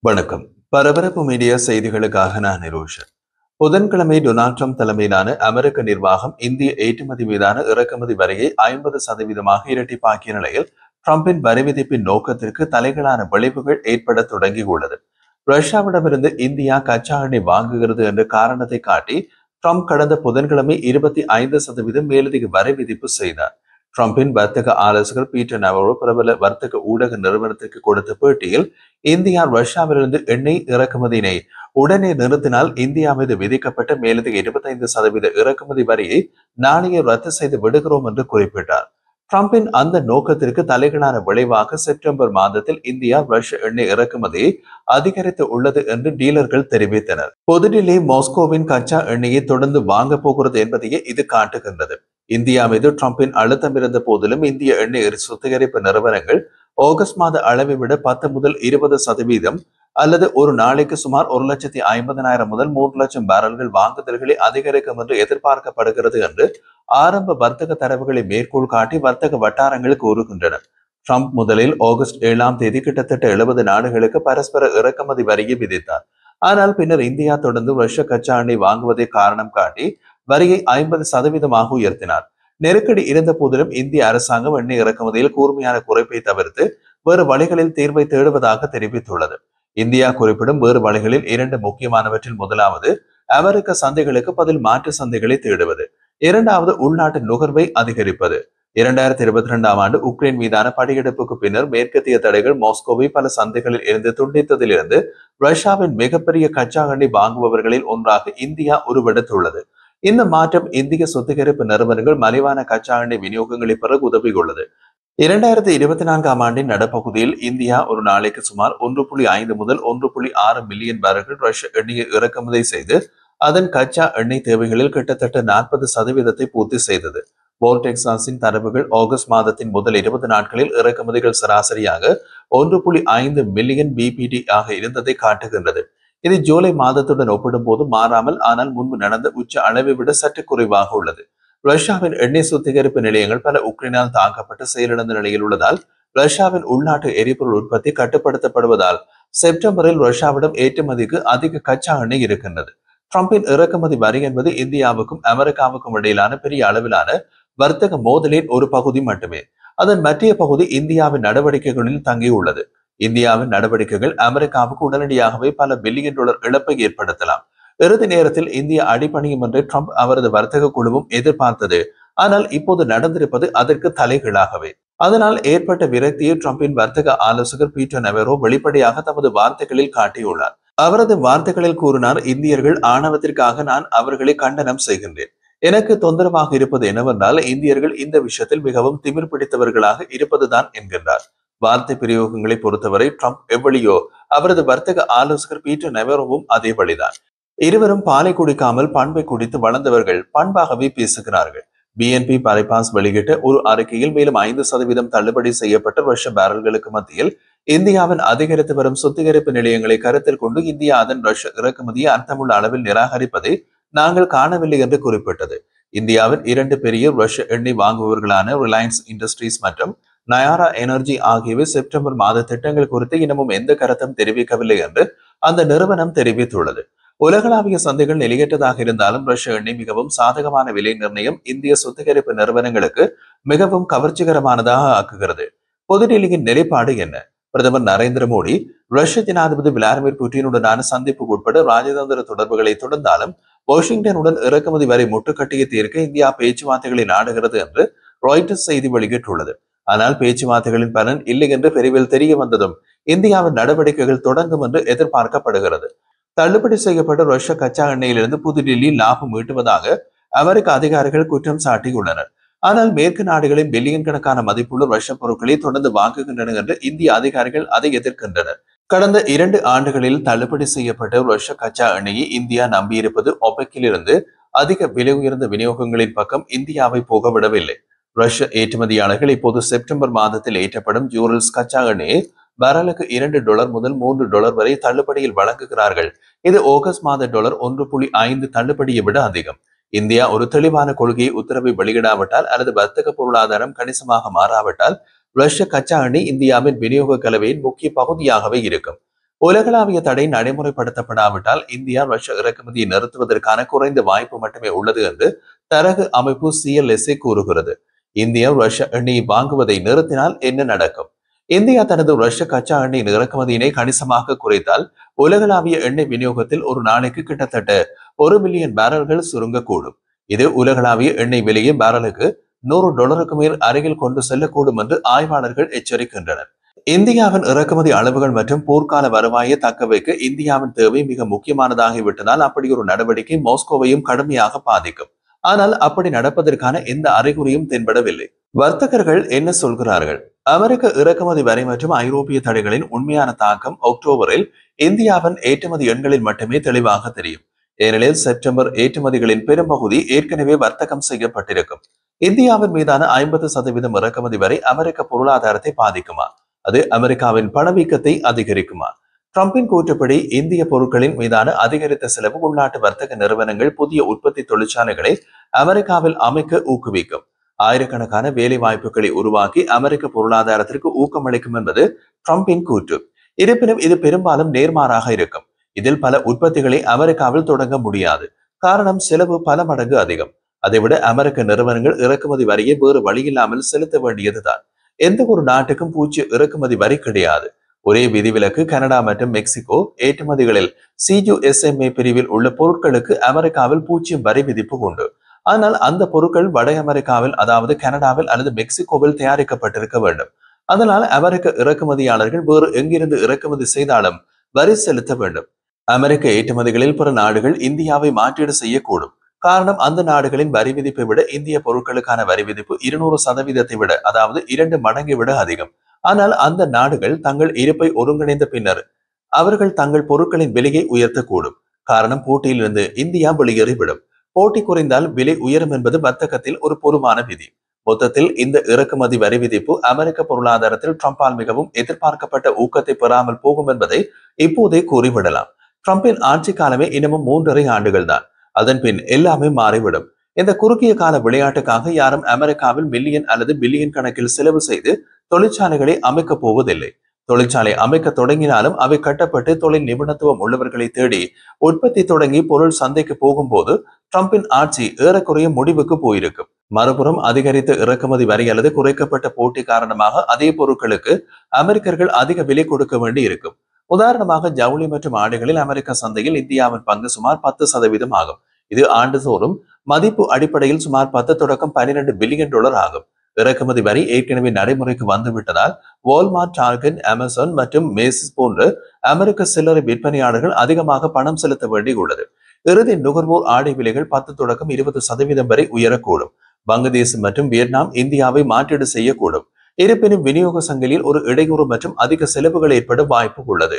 வணக்கம். பரபரப்பு மீடியா செய்திகளுக்காக நான் நிரோஷன். புதன்கிழமை டொனால்ட் ட்ரம்ப் தலைமையிலான அமெரிக்க நிர்வாகம் இந்திய ஏற்றுமதி மீதான இறக்குமதி வரியை 50% இரட்டிப்பாக்கிய நிலையில் ட்ரம்பின் வரி விதிப்பின் நோக்கத்திற்கு தலைகளான விளைவுகள் ஏற்பட தொடங்கியுள்ளது. ரஷ்யாவிடமிருந்து இந்தியா கச்சா எண்ணெய் வாங்குகிறது என்ற காரணத்தை காட்டி ட்ரம்ப் கடந்த புதன்கிழமை 25% மேலதிக வரி விதிப்பு செய்தார். ட்ரம்பின் வர்த்தக ஆலோசகர் பீட்டர் நவரோ பிரபல வர்த்தக ஊடக நிறுவனத்திற்கு கொடுத்த பேட்டியில் இந்தியா ரஷ்யாவிலிருந்து எண்ணெய் இறக்குமதியினை உடனே நிறுத்தினால் இந்தியா மீது விதிக்கப்பட்ட மேலதிக 25% இறக்குமதி வரியை நாளையே ரத்து செய்து விடுகிறோம் என்று குறிப்பிட்டார். ட்ரம்பின் அந்த நோக்கத்திற்கு தலைகளான விளைவாக செப்டம்பர் மாதத்தில் இந்தியா ரஷ்ய எண்ணெய் இறக்குமதியை அதிகரித்து உள்ளது என்று டீலர்கள் தெரிவித்தனர். புதுடில்லி மாஸ்கோவின் கச்சா எண்ணெயை தொடர்ந்து வாங்க போகிறது என்பதையே இது காட்டுகின்றது. இந்தியா மீது ட்ரம்பின் அழுத்தம் இருந்த போதிலும் இந்திய எண்ணெய் சுத்திகரிப்பு நிறுவனங்கள் ஆகஸ்ட் மாத அளவை விட 10 முதல் 20% அல்லது ஒரு நாளைக்கு சுமார் 1,50,000 முதல் 3 லட்சம் பேரல்கள் வாங்குதல்களை அதிகரிக்கும் என்று எதிர்பார்க்கப்படுகிறது என்று ஆரம்ப வர்த்தக தரவுகளை மேற்கோள் காட்டி வர்த்தக வட்டாரங்கள் கூறுகின்றன. ட்ரம்ப் முதலில் ஆகஸ்ட் 7ஆம் தேதி கிட்டத்தட்ட 70 நாடுகளுக்கு பரஸ்பர இறக்குமதி வரியை விதித்தார். ஆனால் பின்னர் இந்தியா தொடர்ந்து ரஷ்ய கச்சா எண்ணெய் வாங்குவதை காரணம் காட்டி வரியை 50% உயர்த்தினார். நெருக்கடி இருந்த போதிலும் இந்திய அரசாங்கம் எண்ணெய் இறக்குமதியில் கூர்மையான குறைப்பை தவிர்த்து வேறு வழிகளில் தீர்வை தேடுவதாக தெரிவித்துள்ளது. இந்தியா குறிப்பிடும் வேறு வழிகளில் 2 முக்கியமானவற்றில் முதலாவது அமெரிக்க சந்தைகளுக்கு பதில் மாற்று சந்தைகளை தேடுவது, இரண்டாவது உள்நாட்டு நுகர்வை அதிகரிப்பது. 2022ஆம் ஆண்டு உக்ரைன் மீதான படையெடுப்புக்கு பின்னர் மேற்கத்திய தடைகள் மாஸ்கோவை பல சந்தைகளில் இருந்து துண்டித்ததிலிருந்து ரஷ்யாவின் மிகப்பெரிய கச்சா எண்ணெய் வாங்குபவர்களில் ஒன்றாக இந்தியா உருவெடுத்துள்ளது. இந்த மாற்றம் இந்திய சுத்திகரிப்பு நிறுவனங்கள் மலிவான கச்சா எண்ணெய் விநியோகங்களை பெற உதவியுள்ளது. 2024ஆம் ஆண்டின் நடப்பகுதியில் இந்தியா ஒரு நாளைக்கு சுமார் 1.5 முதல் 1.6 மில்லியன் பேரல்கள் ரஷ்ய எண்ணெயை இறக்குமதி செய்து அதன் கச்சா எண்ணெய் தேவைகளில் கிட்டத்தட்ட 40% பூர்த்தி செய்தது. போல்டெக்சாஸின் தரவுகள் ஆகஸ்ட் மாதத்தின் முதல் 20 நாட்களில் இறக்குமதிகள் சராசரியாக 1.5 மில்லியன் பிபிடி ஆக இருந்ததை காட்டுகின்றது. இது ஜூலை மாதத்துடன் ஒப்பிடும்போது மாறாமல் ஆனால் முன்பு நடந்த உச்ச அளவை விட சற்று குறைவாக உள்ளது. ரஷ்யாவின் எண்ணெய் சுத்திகரிப்பு நிலையங்கள் பல உக்ரைனால் தாக்கப்பட்டு செயலிழந்த நிலையில் உள்ளதால் ரஷ்யாவின் உள்நாட்டு எரிபொருள் உற்பத்தி கட்டுப்படுத்தப்படுவதால் செப்டம்பரில் ரஷ்யாவிடம் ஏற்றுமதிக்கு அதிக கச்சா எண்ணெய் இருக்கின்றது. ட்ரம்பின் இறக்குமதி வரி என்பது இந்தியாவுக்கும் அமெரிக்காவுக்கும் இடையிலான பெரிய அளவிலான வர்த்தக மோதலின் ஒரு பகுதி மட்டுமே. அதன் மற்ற பகுதி இந்தியாவின் நடவடிக்கைகளில் தங்கியுள்ளது. இந்தியாவின் நடவடிக்கைகள் அமெரிக்காவுக்கு உடனடியாகவே பல பில்லியன் டாலர் இழப்பை ஏற்படுத்தலாம். இறுதி நேரத்தில் இந்தியா அடிபணியும் என்று ட்ரம்ப் அவரது வர்த்தக குழுவும் எதிர்பார்த்தது. ஆனால் இப்போது நடந்திருப்பது அதற்கு தலைகீழாகவே. அதனால் ஏற்பட்ட விரக்தியை ட்ரம்பின் வர்த்தக ஆலோசகர் பீட்டர் நவரோ வெளிப்படையாக தமது வார்த்தைகளில் காட்டியுள்ளார். அவரது வார்த்தைகளில் கூறினார், இந்தியர்கள் ஆணவத்திற்காக நான் அவர்களை கண்டனம் செய்கின்றேன். எனக்கு தொந்தரவாக இருப்பது என்னவென்றால் இந்தியர்கள் இந்த விஷயத்தில் மிகவும் திமிர் பிடித்தவர்களாக இருப்பதுதான் என்கின்றார். வார்த்தை பிரயோகங்களை பொறுத்தவரை ட்ரம்ப் எவ்வளியோ அவரது வர்த்தக ஆலோசகர் பீட்டர் நெவரோவும் அதே வழிதான். இருவரும் பாலை குடிக்காமல் பண்பை குடித்து வளர்ந்தவர்கள், பண்பாகவே பேசுகிறார்கள். பிஎன்பி பரைபாஸ் வெளியிட்ட ஒரு அறிக்கையில் மேலும் 5% தள்ளுபடி செய்யப்பட்ட ரஷ்ய பேரல்களுக்கு மத்தியில் இந்தியாவின் அதிகரித்து வரும் சுத்திகரிப்பு நிலையங்களை கருத்தில் கொண்டு இந்தியா அதன் ரஷ்ய இறக்குமதியை அர்த்தமுள்ள அளவில் நிராகரிப்பதை நாங்கள் காணவில்லை என்று குறிப்பிட்டது. இந்தியாவின் 2 பெரிய ரஷ்ய எண்ணெய் வாங்குபவர்களான ரிலையன்ஸ் இண்டஸ்ட்ரீஸ் மற்றும் நயாரா எனர்ஜி ஆகியவை செப்டம்பர் மாத திட்டங்கள் குறித்து இன்னமும் எந்த கருத்தும் தெரிவிக்கவில்லை என்று அந்த நிறுவனம் தெரிவித்துள்ளது. உலகளாவிய சந்தைகள் நிலையற்றதாக இருந்தாலும் ரஷ்ய எண்ணெய் மிகவும் சாதகமான விலை நிர்ணயம் இந்திய சுத்திகரிப்பு நிறுவனங்களுக்கு மிகவும் கவர்ச்சிகரமானதாக ஆக்குகிறது. புதுடில்லியின் நிலைப்பாடு என்ன? பிரதமர் நரேந்திர மோடி ரஷ்ய ஜனாதிபதி விளாடிமிர் புட்டினுடனான சந்திப்பு உட்பட ராஜதந்திர தொடர்புகளை தொடர்ந்தாலும் வாஷிங்டனுடன் இறக்குமதி வரை முட்டுக்கட்டியை தீர்க்க இந்தியா பேச்சுவார்த்தைகளை நாடுகிறது என்று ராய்டர்ஸ் செய்தி வெளியிட்டுள்ளது. ஆனால் பேச்சுவார்த்தைகளின் பலன் இல்லை என்று பெரிவில் தெரிய வந்ததும் இந்தியாவின் நடவடிக்கைகள் தொடங்கும் என்று எதிர்பார்க்கப்படுகிறது. தள்ளுபடி செய்யப்பட்ட ரஷ்ய கச்சா எண்ணெயிலிருந்து புதுடில்லி லாபம் ஈட்டுவதாக அமெரிக்க அதிகாரிகள் குற்றம் சாட்டியுள்ளனர். ஆனால் மேற்கு நாடுகளின் பில்லியன் கணக்கான மதிப்புள்ள ரஷ்ய பொருட்களை தொடர்ந்து வாங்குகின்றனர் என்று இந்திய அதிகாரிகள் அதை எதிர்க்கின்றனர். கடந்த 2 ஆண்டுகளில் தள்ளுபடி செய்யப்பட்ட ரஷ்ய கச்சா எண்ணெயை இந்தியா நம்பியிருப்பது ஒபெக்கில் இருந்து அதிக விலை உயர்ந்த விநியோகங்களின் பக்கம் இந்தியாவை போகவிடவில்லை. ரஷ்ய ஏற்றுமதியாளர்கள் இப்போது செப்டம்பர் மாதத்தில் ஏற்றப்படும் ஜூரல்ஸ் கச்சா எண்ணெயை பேரலுக்கு $2 முதல் $3 வரை தள்ளுபடியில் வழங்குகிறார்கள். இது ஆகஸ்ட் மாத $1.5 தள்ளுபடியை விட அதிகம். இந்தியா ஒரு தெளிவான கொள்கையை உத்தரவை வெளியிடாவிட்டால் அல்லது வர்த்தக பொருளாதாரம் கணிசமாக மாறாவிட்டால் ரஷ்ய கச்சா எண்ணெய் இந்தியாவின் விநியோக கலவையின் முக்கிய பகுதியாகவே இருக்கும். உலகளாவிய தடை நடைமுறைப்படுத்தப்படாவிட்டால் இந்தியா ரஷ்ய இறக்குமதியை நிறுத்துவதற்கான குறைந்த வாய்ப்பு மட்டுமே உள்ளது என்று தரகு அமைப்பு CLSA கூறுகிறது. இந்தியா ரஷ்ய எண்ணெயை வாங்குவதை நிறுத்தினால் என்ன நடக்கும்? இந்தியா தனது ரஷ்ய கச்சா எண்ணெய் இறக்குமதியினை கணிசமாக குறைத்தால் உலகளாவிய எண்ணெய் விநியோகத்தில் ஒரு நாளைக்கு கிட்டத்தட்ட 1 மில்லியன் பேரல்கள் சுருங்கக்கூடும். இது உலகளாவிய எண்ணெய் விலையை பேரலுக்கு $100 மேல் அருகில் கொண்டு செல்லக்கூடும் என்று ஆய்வாளர்கள் எச்சரிக்கின்றனர். இந்தியாவின் இறக்குமதி அளவுகள் மற்றும் போர்க்கால வருவாயை தக்க வைக்க இந்தியாவின் தேவை மிக முக்கியமானதாகிவிட்டதால் அப்படி ஒரு நடவடிக்கை மாஸ்கோவையும் கடுமையாக பாதிக்கும். ஆனால் அப்படி நடப்பதற்கான எந்த அறிகுறியும் தென்படவில்லை. வர்த்தகர்கள் என்ன சொல்கிறார்கள்? அமெரிக்க இறக்குமதி வரி மற்றும் ஐரோப்பிய தடைகளின் உண்மையான தாக்கம் அக்டோபரில் இந்தியாவின் ஏற்றுமதி எண்களில் மட்டுமே தெளிவாக தெரியும். ஏனெனில் செப்டம்பர் ஏற்றுமதிகளின் பெரும்பகுதி ஏற்கனவே வர்த்தகம் செய்யப்பட்டிருக்கும். இந்தியாவின் மீதான 50% இறக்குமதி வரி அமெரிக்க பொருளாதாரத்தை பாதிக்குமா? அது அமெரிக்காவின் பணவீக்கத்தை அதிகரிக்குமா? ட்ரம்பின் கூற்றுப்படி இந்திய பொருட்களின் மீதான அதிகரித்த செலவு உள்நாட்டு வர்த்தக நிறுவனங்கள் புதிய உற்பத்தி தொழிற்சாலைகளை அமெரிக்காவில் அமைக்க ஊக்குவிக்கும். ஆயிரக்கணக்கான வேலை வாய்ப்புகளை உருவாக்கி அமெரிக்க பொருளாதாரத்திற்கு ஊக்கமளிக்கும் என்பது ட்ரம்பின் கூற்று. இருப்பினும் இது பெரும்பாலும் நேர்மாறாக இருக்கும். இதில் பல உற்பத்திகளை அமெரிக்காவில் தொடங்க முடியாது. காரணம், செலவு பல மடங்கு அதிகம். அதைவிட அமெரிக்க நிறுவனங்கள் இறக்குமதி வரியை வேறு வழியில்லாமல் செலுத்த வேண்டியதுதான். எந்த ஒரு நாட்டுக்கும் பூச்சிய இறக்குமதி வரி கிடையாது. ஒரே விதிவிலக்கு, கனடா மற்றும் மெக்சிகோ ஏற்றுமதிகளில் CUSMA பிரிவில் உள்ள பொருட்களுக்கு அமெரிக்காவில் 0 வரி விதிப்பு உண்டு. ஆனால் அந்த பொருட்கள் வட அமெரிக்காவில், அதாவது கனடாவில் அல்லது மெக்சிகோவில் தயாரிக்கப்பட்டிருக்க வேண்டும். அதனால் அமெரிக்க இறக்குமதியாளர்கள் வேறு எங்கிருந்து இறக்குமதி செய்தாலும் வரி செலுத்த வேண்டும். அமெரிக்க ஏற்றுமதிகளில் பிற நாடுகள் இந்தியாவை மாற்றீடு செய்யக்கூடும். காரணம், அந்த நாடுகளின் வரி விதிப்பை விட இந்திய பொருட்களுக்கான வரி விதிப்பு 200% விட, அதாவது 2 மடங்கை விட அதிகம். ஆனால் அந்த நாடுகள் தங்கள் இருப்பை ஒருங்கிணைந்த பின்னர் அவர்கள் தங்கள் பொருட்களின் விலையை உயர்த்தக்கூடும். காரணம், போட்டியிலிருந்து இந்தியா வெளியேறிவிடும். போட்டி குறைந்தால் விலை உயரும் என்பது வர்த்தகத்தில் ஒரு பொதுவான விதி. மொத்தத்தில் இந்த இறக்குமதி வரி விதிப்பு அமெரிக்க பொருளாதாரத்தில் ட்ரம்பால் மிகவும் எதிர்பார்க்கப்பட்ட ஊக்கத்தை பெறாமல் போகும் என்பதை இப்போதே கூறிவிடலாம். ட்ரம்பின் ஆட்சி காலமே இன்னமும் 3.5 ஆண்டுகள் தான். அதன் பின் எல்லாமே மாறிவிடும். இந்த குறுகிய கால விளையாட்டுக்காக யாரும் அமெரிக்காவில் மில்லியன் அல்லது பில்லியன் கணக்கில் செலவு செய்து தொழிற்சாலைகளை அமைக்க போவதில்லை. தொழிற்சாலை அமைக்க தொடங்கினாலும் அவை கட்டப்பட்டு தொழில் நிபுணத்துவம் உள்ளவர்களை தேடி உற்பத்தி தொடங்கி பொருள் சந்தைக்கு போகும்போது ட்ரம்பின் ஆட்சி ஏறக்குறைய முடிவுக்கு போயிருக்கும். மறுபுறம் அதிகரித்த இறக்குமதி வரி அல்லது குறைக்கப்பட்ட போட்டி காரணமாக அதே பொருட்களுக்கு அமெரிக்கர்கள் அதிக விலை கொடுக்க வேண்டி இருக்கும். உதாரணமாக, ஜவுளி மற்றும் ஆடைகளில் அமெரிக்க சந்தையில் இந்தியாவின் பங்கு சுமார் 10% ஆகும். இது ஆண்டுதோறும் மதிப்பு அடிப்படையில் சுமார் 10 தொடக்கம் $12 பில்லியன் ஆகும். இறக்குமதி வரி ஏற்கனவே நடைமுறைக்கு வந்துவிட்டதால் வால்மார்ட், டார்கெட், அமேசான் மற்றும் மேசிஸ் போன்ற அமெரிக்க சில்லறை விற்பனையாளர்கள் அதிகமாக பணம் செலுத்த வேண்டியுள்ளது. இறுதி நுகர்வோர் ஆடை விலைகள் 10 தொடக்கம் 20% வரை உயரக்கூடும். வங்கதேசம் மற்றும் வியட்நாம் இந்தியாவை மாற்றீடு செய்யக்கூடும். இருப்பினும் விநியோக சங்கிலியில் ஒரு இடையூறு மற்றும் அதிக செலவுகள் ஏற்பட வாய்ப்பு உள்ளது.